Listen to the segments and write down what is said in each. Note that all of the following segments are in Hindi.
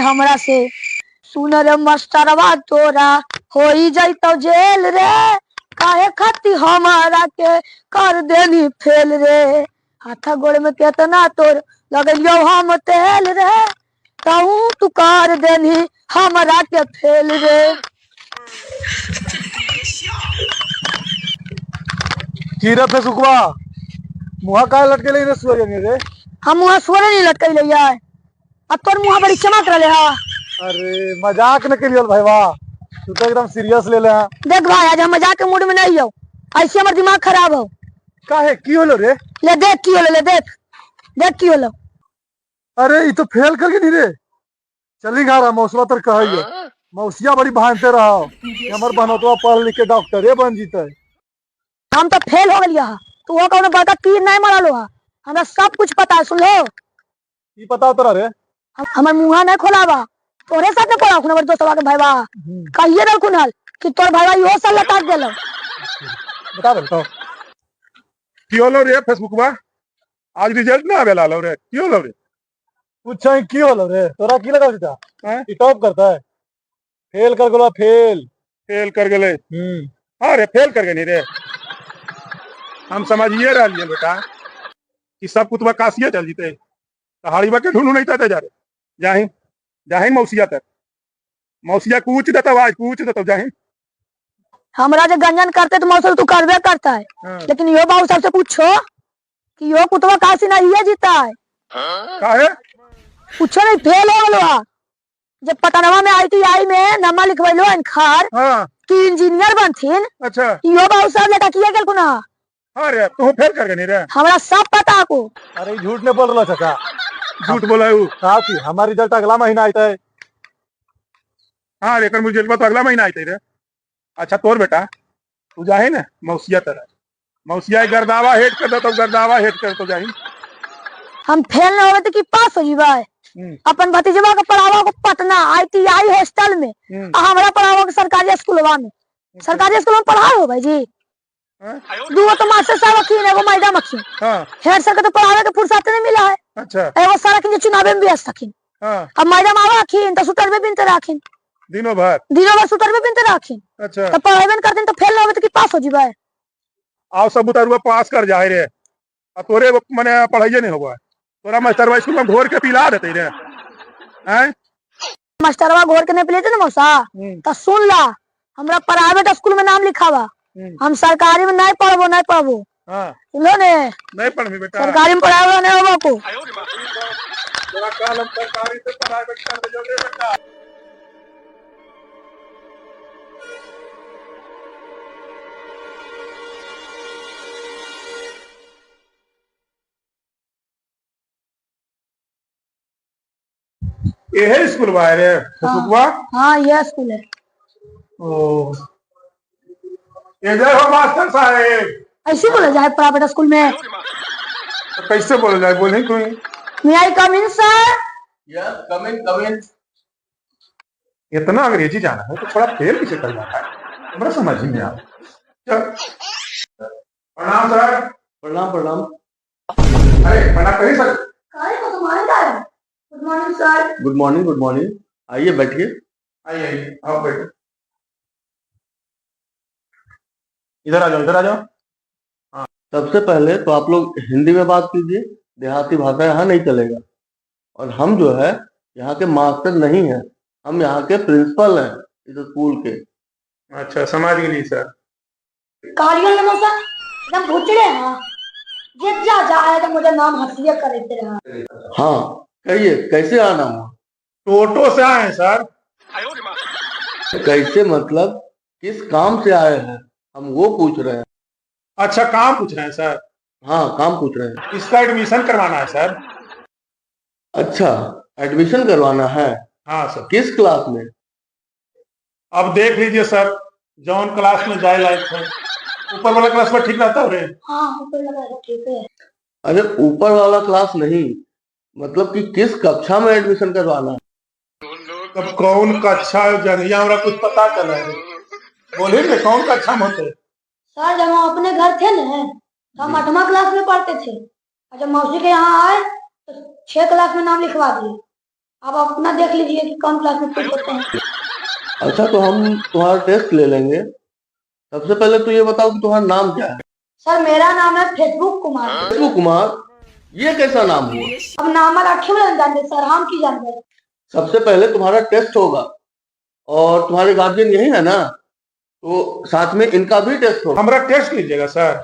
हमरा से। सुन रे मास्टरवा तोरा हो जाइतो जेल रे, काहे खाती हमारा के कर देनी फेल रे। हाथा गोड़ में केतना तोर लगलियो हम तेल रे, कहूँ तू कर देनी हमारा के फेल रे। कीरा पे सुखवा मुहा काहे लटके ले रे सुअर रे? हम मुहा सुअर नहीं लटके ले यार, अब तोर मुहा बड़ी चमक रहे हा। अरे मजाक न करियो भाई, वाह तू तो एकदम सीरियस ले ले। देख भाई आज हम मजाक के मूड में नहीं हो, ऐसे हमार दिमाग खराब हो। काहे की होलो रे? ले देख की होलो, ले देख देख की होलो। अरे ये तो फेल कर गई रे। चली गा रहा मौसवा तर कहियो मौसिया बड़ी भानते रहो, हमर बनतवा पढ़ लिख के डॉक्टरे बन जीते। हम तो फेल हो गलिया, तू वो कौन बड़का तीर नहीं मारलो हा। हमरा सब कुछ पता है, सुन लो। की पता तोरा रे? हमर मुहा नहीं खोलावा, तोरे साथ में पड़ा खुना दोस्तवा के भाईवा। कहिए रे कुनाल कि तोर भाईवा यो साल लटाक देलो। बता दे तो की होलो रे फेसबुकवा? आज रिजल्ट ना आवेला लो रे, की होलो रे? पूछा की होलो रे? तोरा की लगा था ई टॉप करता है? फेल कर गेलो, फेल कर गेले। हाँ रे फेल कर गए रे। हम समझिए रहिए बेटा कि सब कुतवा कासिया चल जीते, पहाड़ी बा के ढूंढू नहीं था जा रे। जाही जाही मौसिया तक, मौसिया पूछ देता आज पूछ देता जाही। हमरा जो गंजन करते तो मौसम तू करबे करता है। लेकिन यो बाबू सबसे पूछो कि यो कुतवा काशी ना ये जीता है। काहे? पूछो नहीं, फेल हो गलो हा। जब पटनवा में ITI में नमा लिखवैलो खार कि इंजीनियर बनथिन। अच्छा यो बाबू सब लेटा किया गेल कुना। हाँ रे तू फेल कर गए रे। हमरा सब पता को। अरे झूठ नहीं बोल रहा चाचा, झूठ बोला है कहा कि हमारी रिजल्ट अगला महीना आता है। हाँ रे मुझे तो अगला महीना आते रे। अच्छा तोर बेटा तू जाही ना मौसिया तरह, मौसिया गर्दावा हेट कर दो तो गर्दावा हेट कर तो जाही। हम फेल न होवे तो कि पास हो जीवा। अपन भतीजवा के पढ़ावा को पटना ITI हॉस्टल में, हमरा पढ़ावा के सरकारी स्कूलवा में। सरकारी स्कूल में पढ़ा हो भाई जी। दो तो मास्टर साहब अखीन, एगो मैडम अखीन। हेड सर के तो पढ़ावे के फुर्सत नहीं मिला है। अच्छा एगो सर अखीन चुनावे में व्यस्त अखीन। अब मैडम आवा अखीन तो सुटर में बिनते राखीन, दिनों भर सुटर में बिनते राखीन। अच्छा तो पढ़ावे करते तो फेल न होवे तो कि पास हो जीवा। आओ सब उतारुआ पास कर जाए रे। अब तोरे मने पढ़ाइए नहीं होगा, तोरा मास्टर स्कूल में घोर के पिला देते रे। हैं मास्टरवा घोर के नहीं पिलेते ना मौसा, तो सुन ला हमरा प्राइवेट स्कूल में नाम लिखावा। हम सरकारी में नहीं पढ़बो सुनो ने, नहीं पढ़बी बेटा, सरकारी में पढ़ावा नहीं होबो को। तोरा काल हम सरकारी से प्राइवेट कर दे रे बेटा। ये स्कूल बा रे फेसबुकवा? हाँ ये स्कूल है। ओ इधर हो मास्टर साहब। ऐसे बोला जाए प्राइवेट स्कूल में? तो कैसे बोला जाए बोल नहीं कोई। May I come in sir? Yes come in. इतना अंग्रेजी जाना है तो थोड़ा फेल पीछे कर जाता है, हमरा समझ ही नहीं आ रहा। प्रणाम सर। प्रणाम प्रणाम। अरे प्रणाम करिए sir. Good morning sir. Good morning good morning. आइए बैठिए। आइए आइए आओ बैठो। इधर आ जाओ इधर आ जाओ। सबसे पहले तो आप लोग हिंदी में बात कीजिए, देहाती भाषा यहाँ नहीं चलेगा। और हम जो है यहाँ के मास्टर नहीं है, हम यहाँ के प्रिंसिपल हैं इस स्कूल के। अच्छा समझ गई सर। कारियल ने मौसा एकदम भुचड़े हैं। ये जा जाए तो मुझे नाम हंसिए करते रहा। हाँ कहिए कैसे आना हुआ? टोटो से आए हैं सर। कैसे मतलब किस काम से आए हैं, हम वो पूछ रहे हैं। अच्छा काम पूछ रहे हैं सर? हाँ काम पूछ रहे हैं। इसका एडमिशन करवाना है सर। अच्छा एडमिशन करवाना है? हाँ सर। किस क्लास में? अब देख लीजिए सर, जौन क्लास में जाए लायक है। ऊपर वाला क्लास में ठीक रहता है? हाँ ऊपर वाला ठीक है। अरे ऊपर वाला क्लास नहीं, मतलब कि किस कक्षा में एडमिशन करवाना है? अब कौन कक्षा जनिया हमरा कुछ पता चला है, बोलिए कौन कक्षा में होते? सर जब हम अपने घर थे ना तो हम 8वां क्लास में पढ़ते थे, और जब मौसी के यहाँ आए तो 6 क्लास में नाम लिखवा दिए। आप अपना देख लीजिए कि कौन क्लास में फेल करते हैं। अच्छा, तो हम तुम्हारा टेस्ट ले लेंगे। सबसे पहले तो ये बताओ कि तुम्हारा नाम क्या है। सर मेरा नाम है फेसबुक कुमार। फेसबुक कुमार, ये कैसा नाम हुआ? अब नाम रखे हुए नहीं जानते सर, हम की जानते हैं। सबसे पहले तुम्हारा टेस्ट होगा और तुम्हारे गार्जियन यही है ना, तो साथ में इनका भी टेस्ट होगा। हमारा टेस्ट लीजिएगा सर?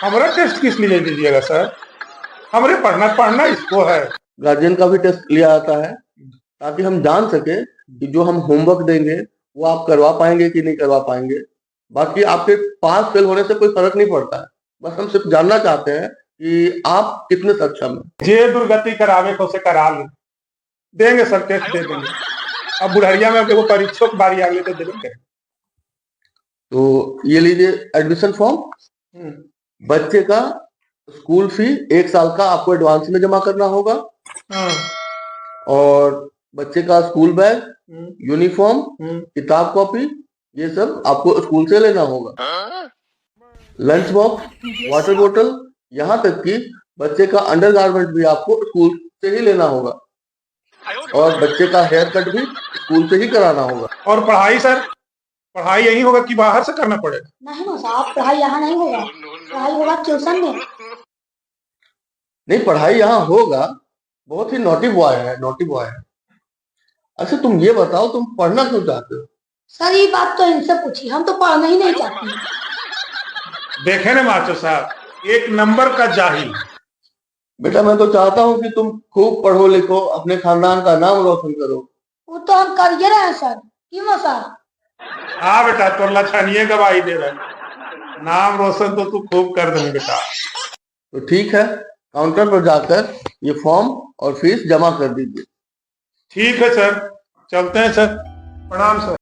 हमारा टेस्ट किस लिए दीजिएगा सर? हमारे पढ़ना इसको है। गार्जियन का भी टेस्ट लिया जाता है ताकि हम जान सके कि जो हम होमवर्क देंगे वो आप करवा पाएंगे कि नहीं करवा पाएंगे। बाकी आपके पास फेल होने से कोई फर्क नहीं पड़ता है, बस हम सिर्फ जानना चाहते हैं कि आप कितने सक्षम हैं। जे दुर्गति करावे को से करा ले देंगे सर, टेस्ट दे देंगे। अब बुढ़िया में वो परीक्षों की बारी आ गई तो देंगे। तो ये लीजिए एडमिशन फॉर्म। बच्चे का स्कूल फी 1 साल का आपको एडवांस में जमा करना होगा, और बच्चे का स्कूल बैग, यूनिफॉर्म, किताब कॉपी, ये सब आपको स्कूल से लेना होगा। लंच बॉक्स, वाटर बोतल, यहाँ तक कि बच्चे का अंडरगारमेंट भी आपको स्कूल से ही लेना होगा, और बच्चे का हेयर कट भी स्कूल से ही कराना होगा। और पढ़ाई सर, पढ़ाई यही होगा कि बाहर से करना पड़ेगा? नहीं ना साहब, पढ़ाई यहाँ नहीं होगा, पढ़ाई होगा ट्यूशन में। नहीं, पढ़ाई यहाँ होगा। बहुत ही नॉटी बॉय है, नॉटी बॉय है। अच्छा, तुम ये बताओ, तुम पढ़ना क्यों चाहते हो? सर ये बात तो इनसे पूछी, हम तो पढ़ना ही नहीं चाहते। देखे ना मास्टर साहब, 1 नंबर का जाहिल। बेटा, मैं तो चाहता हूँ कि तुम खूब पढ़ो लिखो, अपने खानदान का नाम रोशन करो। वो तो हम कर ही रहे हैं सर, क्यों सर? हाँ बेटा, तो लछनिए गवाही दे रहे, नाम रोशन तो तू खूब कर देंगे बेटा। तो ठीक है, काउंटर पर जाकर ये फॉर्म और फीस जमा कर दीजिए। ठीक है सर, चलते हैं सर। प्रणाम सर।